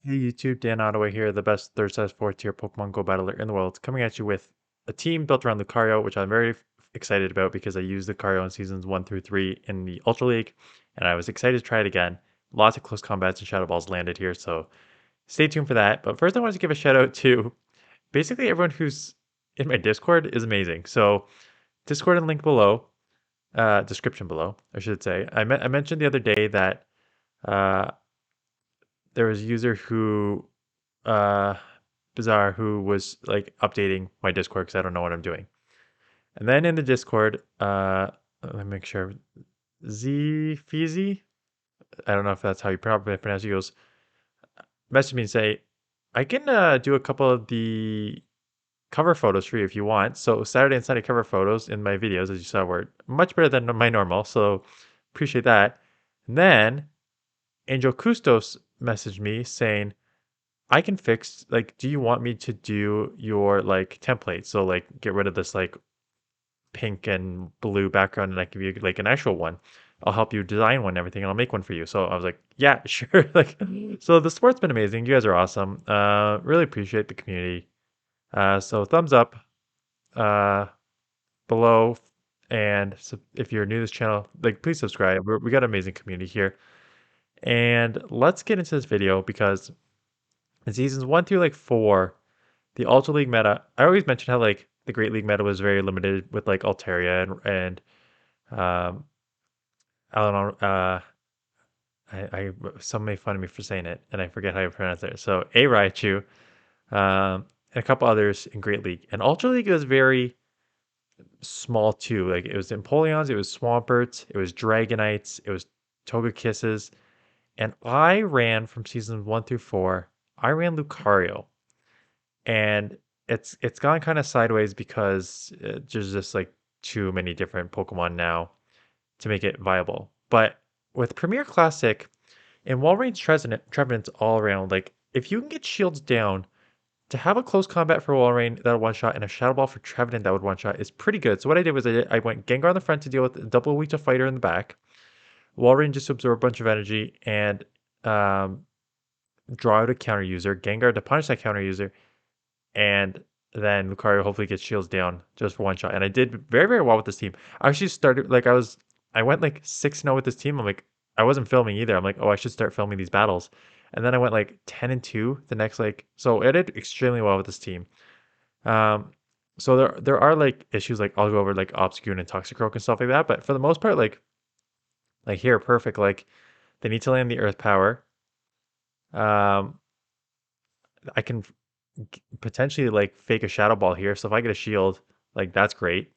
Hey YouTube, Dan Ottaway here, the best third slash fourth tier Pokemon Go battler in the world, coming at you with a team built around Lucario, which I'm very excited about because I used Lucario in seasons 1 through 3 in the Ultra League, and I was excited to try it again. Lots of close combats and Shadow Balls landed here, so stay tuned for that. But first I want to give a shout out to basically everyone who's in my Discord is amazing. So Discord and link below, description below, I should say. I mentioned the other day that uh, there was a user who uh Bizarre who was like updating my Discord because I don't know what I'm doing. And then in the Discord, let me make sure Z Feezy, I don't know if that's how you probably pronounce it, he goes, message me and say, I can do a couple of the cover photos for you if you want. So Saturday and Sunday cover photos in my videos, as you saw, were much better than my normal. So appreciate that. And then Angel Custos messaged me saying, I can fix, like, do you want me to do your like template? So like get rid of this like pink and blue background and I give you like an actual one. I'll help you design one and everything and I'll make one for you. So I was like, yeah, sure. Like so the support's been amazing. You guys are awesome. Really appreciate the community. So thumbs up uh below, and so if you're new to this channel, like please subscribe. We got an amazing community here. And let's get into this video because in seasons 1 through like 4, the Ultra League meta, I always mentioned how like the Great League meta was very limited with like Altaria and I don't know, I some made fun of me for saying it and I forget how you pronounce it. So A Raichu, and a couple others in Great League. And Ultra League was very small too. Like it was Empoleons, it was Swamperts, it was Dragonites, it was Togekisses. And I ran from seasons 1 through 4, I ran Lucario. And it's gone kind of sideways because there's just like too many different Pokemon now to make it viable. But with Premier Classic and Walrei's Trevenants all around, like if you can get shields down to have a close combat for Walrein that would one shot and a Shadow Ball for Trevenant that would one shot is pretty good. So what I did was I went Gengar on the front to deal with double weak to fighter in the back. Walrein just to absorb a bunch of energy and um, draw out a counter user. Gengar to punish that counter user, and then Lucario hopefully gets shields down just for one shot. And I did very, very well with this team. I actually started like I went like 6-0 with this team. I'm like, I wasn't filming either. I'm like, oh, I should start filming these battles. And then I went like 10-2 the next like, so I did extremely well with this team. Um, so there are like issues like I'll go over like Obscure and Toxicroak and stuff like that. But for the most part, like here, perfect. Like they need to land the Earth Power. Um, I can potentially like fake a Shadow Ball here. So if I get a shield, like that's great.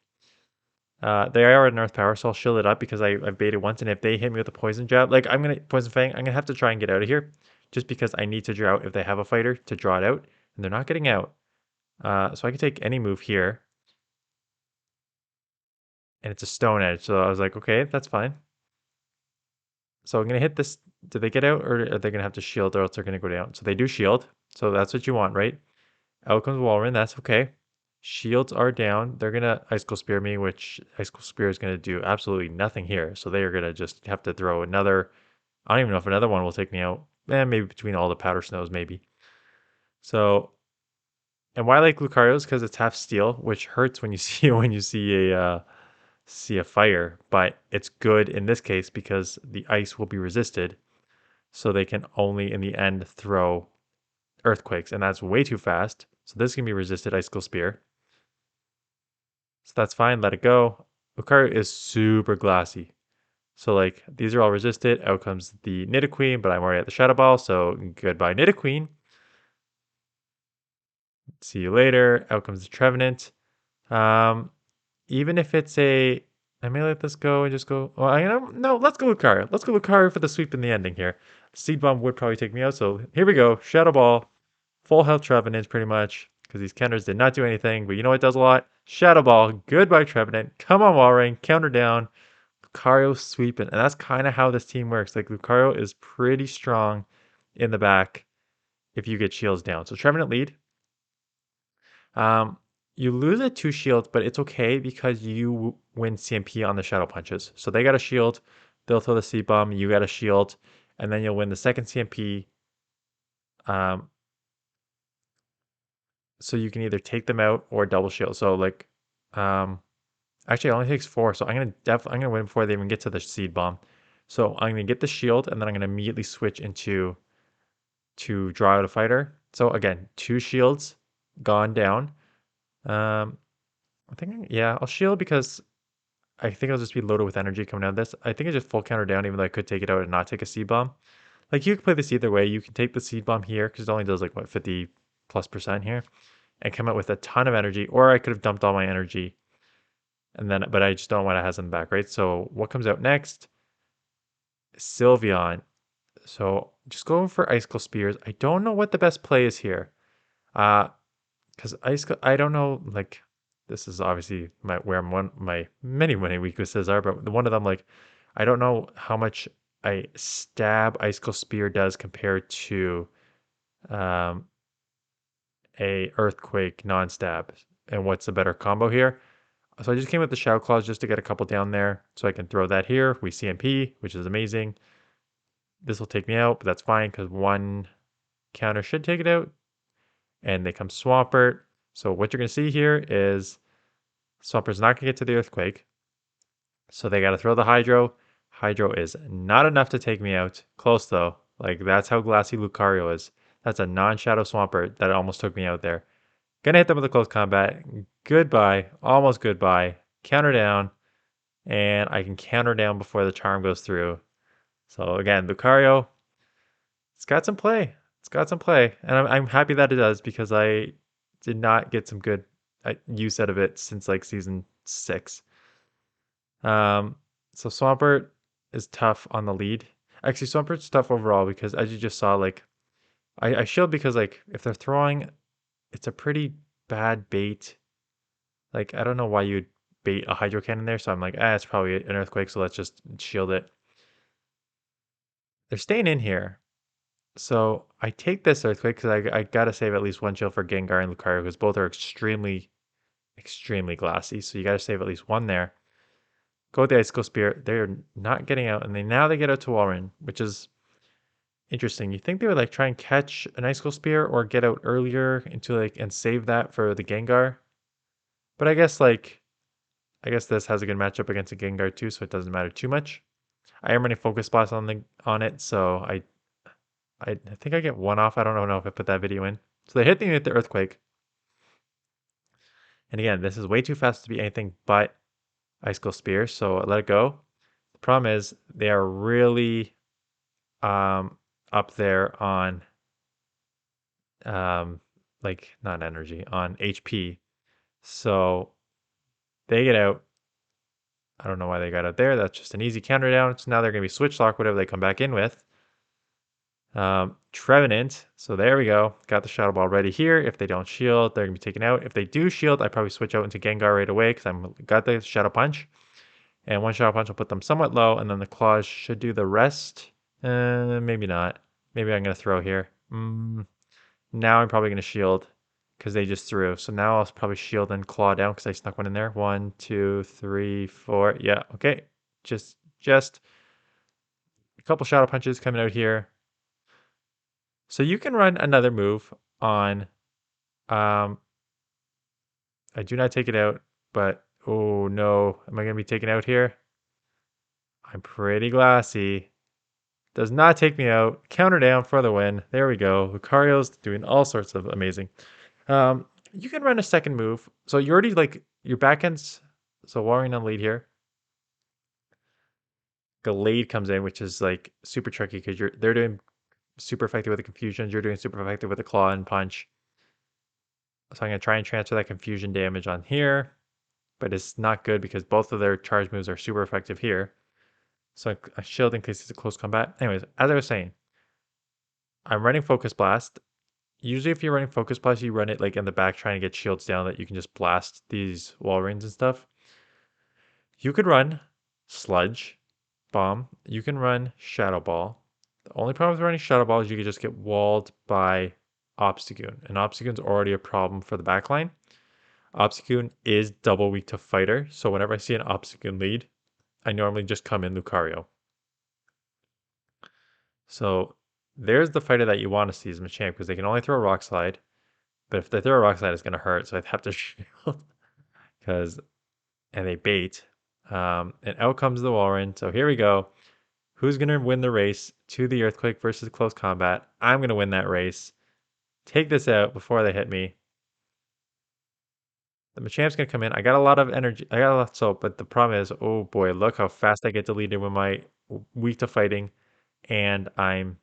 They are in Earth Power, so I'll shield it up because I've baited once. And if they hit me with a Poison Jab, like I'm gonna Poison Fang, I'm gonna have to try and get out of here, just because I need to draw out if they have a fighter to draw it out, and they're not getting out. So I can take any move here, and it's a Stone Edge. So I was like, okay, that's fine. So I'm gonna hit this. Do they get out, or are they gonna have to shield, or else they're gonna go down? So they do shield. So that's what you want, right? Out comes Walrein. That's okay. Shields are down. They're gonna Icicle Spear me, which Icicle Spear is gonna do absolutely nothing here. So they are gonna just have to throw another. I don't even know if another one will take me out. Maybe between all the powder snows, maybe. So, and why I like Lucario's because it's half steel, which hurts when you see a fire, but it's good in this case because the ice will be resisted, so they can only in the end throw earthquakes, and that's way too fast. So this can be resisted Icicle Spear. So that's fine, let it go. Lucario is super glassy. So like these are all resisted. Out comes the Nidoqueen, but I'm already at the Shadow Ball, so goodbye Nidoqueen. See you later. Out comes the Trevenant. Um, even if it's a, I may let this go and just go. Well, no. Let's go Lucario. Let's go Lucario for the sweep in the ending here. Seed Bomb would probably take me out, so here we go. Shadow Ball, full health Trevenant pretty much because these counters did not do anything. But you know what does a lot? Shadow Ball. Goodbye Trevenant. Come on Walrein. Counter down. Lucario sweeping, and that's kind of how this team works. Like Lucario is pretty strong in the back if you get shields down. So Trevenant lead. Um, you lose a 2 shields, but it's okay because you win CMP on the Shadow Punches. So they got a shield, they'll throw the C bomb, you got a shield, and then you'll win the second CMP Um, so you can either take them out or double shield. So like, um, actually, it only takes 4, so I'm gonna win before they even get to the seed bomb. So I'm gonna get the shield, and then I'm gonna immediately switch into to draw out a fighter. So again, 2 shields gone down. Um, I think yeah, I'll shield because I think I'll just be loaded with energy coming out of this. I think I just full counter down, even though I could take it out and not take a seed bomb. Like you can play this either way. You can take the seed bomb here because it only does like what 50+% here, and come out with a ton of energy, or I could have dumped all my energy and then, but I just don't want to have them back, right? So what comes out next? Sylveon. So just going for Icicle Spears. I don't know what the best play is here. Uh, because I don't know, like, this is obviously where my many weaknesses are, but one of them, like, I don't know how much I stab Icicle Spear does compared to um, a Earthquake non-stab, and what's a better combo here. So I just came with the Shadow Claws just to get a couple down there, so I can throw that here. We CMP, which is amazing. This will take me out, but that's fine because one counter should take it out. And they come Swampert. So what you're going to see here is Swampert's not going to get to the Earthquake. So they got to throw the Hydro. Hydro is not enough to take me out. Close though. Like that's how glassy Lucario is. That's a non-Shadow Swampert that almost took me out there. Gonna hit them with a close combat. Goodbye. Almost goodbye. Counter down. And I can counter down before the charm goes through. So again, Lucario, it's got some play. It's got some play. And I'm happy that it does because I did not get some good use out of it since like season 6. Um, so Swampert is tough on the lead. Actually, Swampert's tough overall because as you just saw, like I shield because like if they're throwing, it's a pretty bad bait. Like I don't know why you'd bait a Hydro Cannon there, so I'm like, it's probably an Earthquake, so let's just shield it. They're staying in here. So I take this Earthquake because I gotta save at least one shield for Gengar and Lucario because both are extremely glassy. So you gotta save at least one there. Go with the Icicle Spear. They're not getting out, and now they get out to Walrein, which is interesting. You think they would like try and catch an Icicle Spear or get out earlier into like and save that for the Gengar? But I guess this has a good matchup against a Gengar too, so it doesn't matter too much. I am running Focus Blast on it, so I think I get one off. I don't know if I put that video in. So they hit me with the Earthquake. And again, this is way too fast to be anything but Icicle Spear, so I let it go. The problem is they are really up there on like not energy, on HP. So they get out. I don't know why they got out there. That's just an easy counter down. So now they're gonna be Switch Lock, whatever they come back in with. Trevenant. So there we go. Got the Shadow Ball ready here. If they don't shield, they're gonna be taken out. If they do shield, I probably switch out into Gengar right away because I'm got the Shadow Punch. And one Shadow Punch will put them somewhat low, and then the Claws should do the rest. Maybe not. Maybe I'm gonna throw here. Now I'm probably gonna shield because they just threw. So now I'll probably shield and claw down because I snuck one in there. 1, 2, 3, 4. Yeah, okay. Just a couple Shadow Punches coming out here. So you can run another move on. Um, I do not take it out, but oh no, am I gonna be taken out here? I'm pretty glassy. Does not take me out. Counter down for the win. There we go. Lucario's doing all sorts of amazing. You can run a second move. So you already like your backends. So Walrein on lead here. Gallade comes in, which is like super tricky because they're doing super effective with the confusions. You're doing super effective with the claw and punch. So I'm gonna try and transfer that confusion damage on here, but it's not good because both of their charge moves are super effective here. So I shield in case it's a close combat. Anyways, as I was saying, I'm running Focus Blast. Usually if you're running Focus Blast, you run it like in the back trying to get shields down that you can just blast these Walreins and stuff. You could run Sludge Bomb. You can run Shadow Ball. The only problem with running Shadow Ball is you could just get walled by Obstagoon. And Obstagoon's already a problem for the backline. Obstagoon is double weak to Fighter, so whenever I see an Obstagoon lead, I normally just come in Lucario. So There's the fighter that you want to see as Machamp because they can only throw a Rock Slide. But if they throw a Rock Slide, it's going to hurt. So I have to shield because, and they bait. And out comes the Walrein. So here we go. Who's going to win the race to the Earthquake versus Close Combat? I'm going to win that race. Take this out before they hit me. The Machamp's going to come in. I got a lot of energy. I got a lot of soap, but the problem is, oh boy, look how fast I get deleted when my weak to fighting. And I'm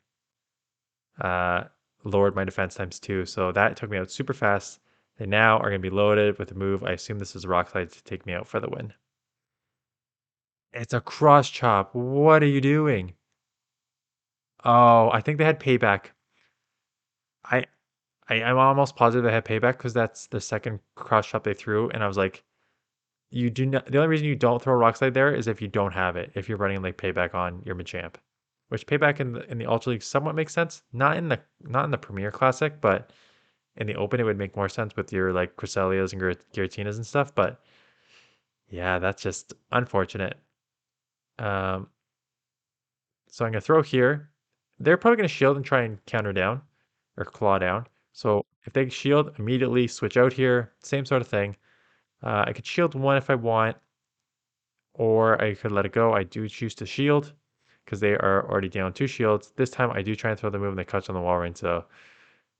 uh, lowered my defense times two. So that took me out super fast. They now are going to be loaded with a move. I assume this is Rock Slide to take me out for the win. It's a cross chop. What are you doing? Oh, I think they had payback. I, I'm almost positive they had payback because that's the second cross chop they threw, and I was like, you do not. The only reason you don't throw a Rock Slide there is if you don't have it. If you're running like payback on your Machamp, which payback in the Ultra League somewhat makes sense. Not in the Premier Classic, but in the Open it would make more sense with your like Cresselias and Giratinas and stuff. But yeah, that's just unfortunate. Um, so I'm gonna throw here. They're probably gonna shield and try and counter down or claw down. So if they shield, immediately switch out here. Same sort of thing. I could shield one if I want, or I could let it go. I do choose to shield because they are already down two shields. This time I do try and throw the move and they catch on the Walrein, so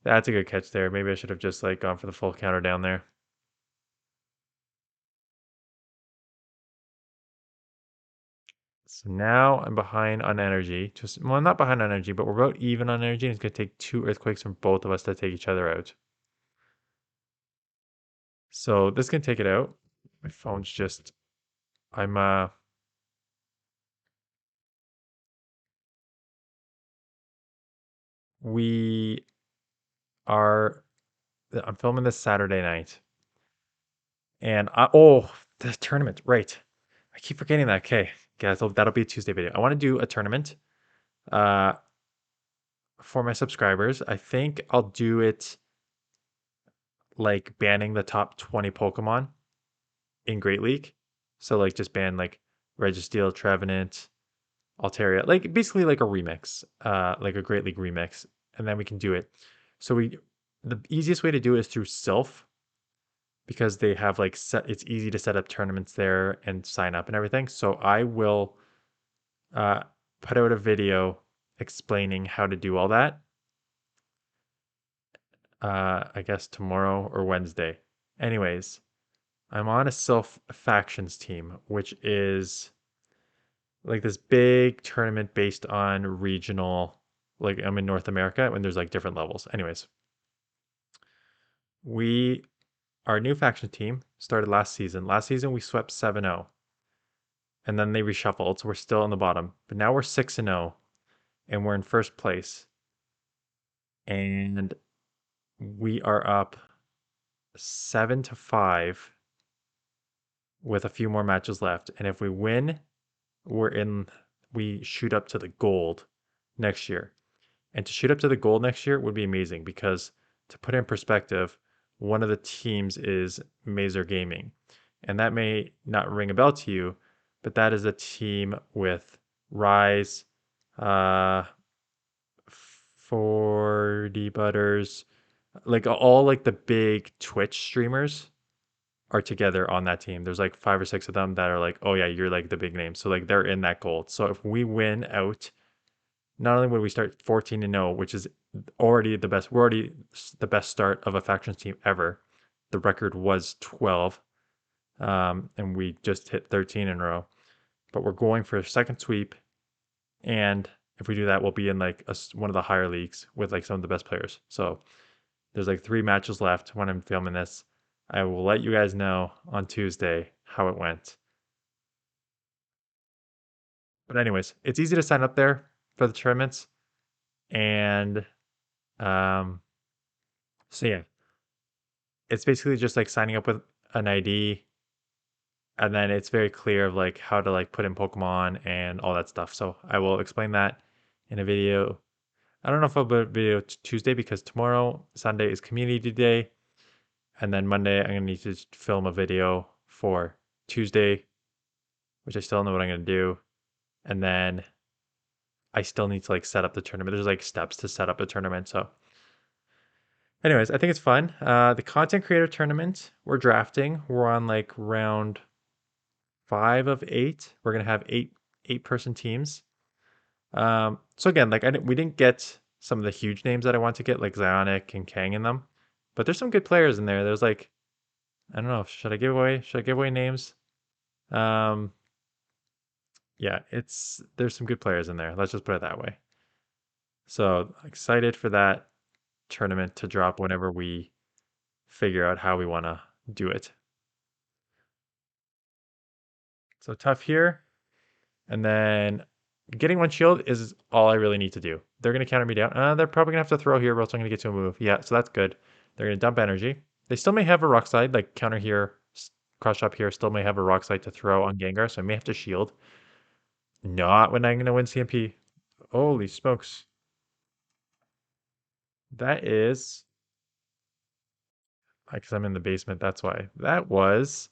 that's a good catch there. Maybe I should have just like gone for the full counter down there. So now I'm behind on energy. Just well, not behind on energy, but we're about even on energy. And it's gonna take two earthquakes from both of us to take each other out. So this can take it out. My phone's just I'm we are I'm filming this Saturday night. And the tournament, right. I keep forgetting that. Okay. Guys, that'll be a Tuesday video. I want to do a tournament uh for my subscribers. I think I'll do it like banning the top 20 Pokemon in Great League. So like just ban like Registeel, Trevenant, Altaria, like basically like a remix, like a Great League remix, and then we can do it. So the easiest way to do it is through Sylph because they have like it's easy to set up tournaments there and sign up and everything. So I will uh, put out a video explaining how to do all that. I guess tomorrow or Wednesday. Anyways, I'm on a Sylph factions team, which is like this big tournament based on regional. Like I'm in North America when there's like different levels. Anyways, we our new faction team started last season. Last season we swept 7-0 and then they reshuffled, so we're still on the bottom. But now we're 6-0 and we're in first place. And we are up 7-5 with a few more matches left. And if we win, we shoot up to the gold next year. And to shoot up to the gold next year would be amazing because to put in perspective, one of the teams is Mazer Gaming. And that may not ring a bell to you, but that is a team with Rise, uh, 40 Butters, like all like the big Twitch streamers are together on that team. There's like five or six of them that are like, oh yeah, you're like the big name. So like they're in that gold. So if we win out, not only would we start 14-0, which is already the best, we're already the best start of a factions team ever. The record was 12, and we just hit 13 in a row. But we're going for a second sweep, and if we do that, we'll be in like one of the higher leagues with like some of the best players. So there's like 3 matches left when I'm filming this. I will let you guys know on Tuesday how it went. But anyways, it's easy to sign up there for the tournaments, and um, so yeah, it's basically just like signing up with an ID, and then it's very clear of like how to like put in Pokemon and all that stuff. So I will explain that in a video. I don't know if I'll put a video Tuesday because tomorrow, Sunday, is community day. And then Monday, I'm going to need to film a video for Tuesday, which I still don't know what I'm going to do. And then I still need to like set up the tournament. There's like steps to set up a tournament. So anyways, I think it's fun. The content creator tournament, we're drafting. We're on like round 5 of 8. We're gonna have eight person teams. So again, like we didn't get some of the huge names that I want to get, like Zionic and Kang in them, but there's some good players in there. There's like, I don't know, should I give away names? Um, yeah, there's some good players in there. Let's just put it that way. So excited for that tournament to drop whenever we figure out how we want to do it. So tough here. And then getting one shield is all I really need to do. They're going to counter me down. They're probably going to have to throw here, or else I'm going to get to a move. Yeah, so that's good. They're going to dump energy. They still may have a rock slide, like counter here, crush up here, still may have a rock slide to throw on Gengar, so I may have to shield. Not when I'm going to win CMP. Holy smokes. That is, because I'm in the basement, that's why. That was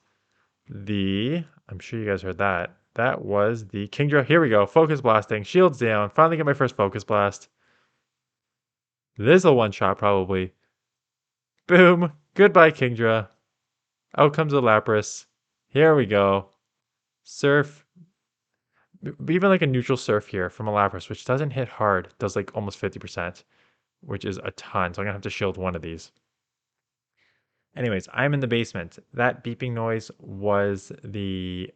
I'm sure you guys heard that. That was the Kingdra. Here we go. Focus blasting. Shields down. Finally get my first focus blast. This is a one shot probably. Boom. Goodbye, Kingdra. Out comes the Lapras. Here we go. Surf. Even like a neutral surf here from a Lapras, which doesn't hit hard. Does like almost 50%, which is a ton. So I'm going to have to shield one of these. Anyways, I'm in the basement. That beeping noise was the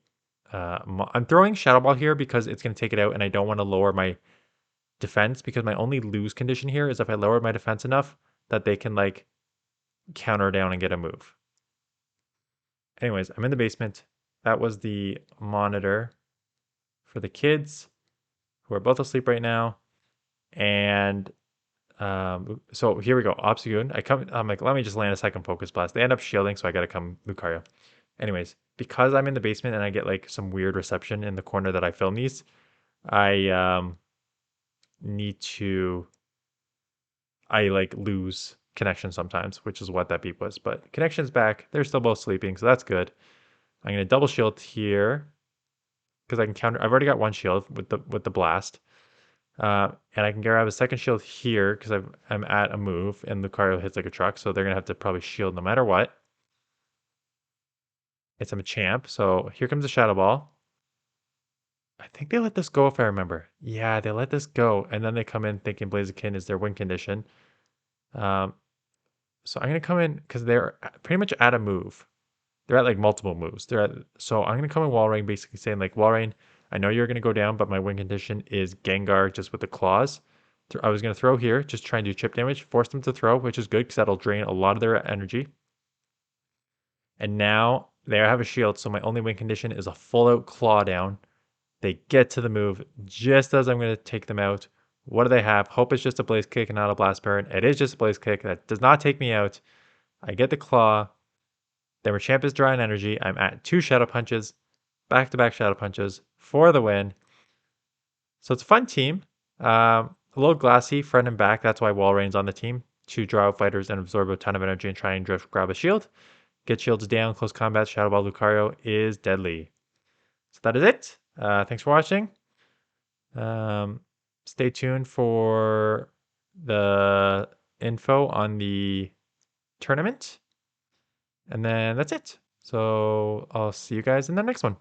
I'm throwing Shadow Ball here because it's going to take it out and I don't want to lower my defense because my only lose condition here is if I lower my defense enough that they can like counter down and get a move. Anyways, I'm in the basement. That was the monitor for the kids who are both asleep right now. And so here we go. Obstagoon. I'm like, let me just land a second Focus Blast. They end up shielding, so I gotta come Lucario. Anyways, because I'm in the basement and I get like some weird reception in the corner that I film these, I need to I like lose connection sometimes, which is what that beep was. But connection's back. They're still both sleeping, so that's good. I'm gonna double shield here because I can counter. I've already got one shield with the blast, and I can grab a second shield here because I'm at a move, and Lucario hits like a truck, so they're gonna have to probably shield no matter what. It's a champ, so here comes the Shadow Ball. I think they let this go if I remember. Yeah, they let this go, and then they come in thinking Blaziken is their win condition. Um, so I'm gonna come in because they're pretty much at a move. They're at like multiple moves. So I'm gonna come in Walrein, basically saying like Walrein, I know you're gonna go down, but my win condition is Gengar just with the claws. I was gonna throw here, just try and do chip damage, force them to throw, which is good because that'll drain a lot of their energy. And now they have a shield, so my only win condition is a full out claw down. They get to the move just as I'm gonna take them out. What do they have? Hope it's just a Blaze Kick and not a Blast Burn. It is just a Blaze Kick. That does not take me out. I get the claw. Then Machamp is drawing energy. I'm at 2 Shadow Punches, back-to-back Shadow Punches for the win. So it's a fun team. A little glassy, front and back. That's why Walrein's on the team. To draw out fighters and absorb a ton of energy and try and grab a shield. Get shields down, close combat, Shadow Ball Lucario is deadly. So that is it. Thanks for watching. Um, stay tuned for the info on the tournament. And then that's it. So I'll see you guys in the next one.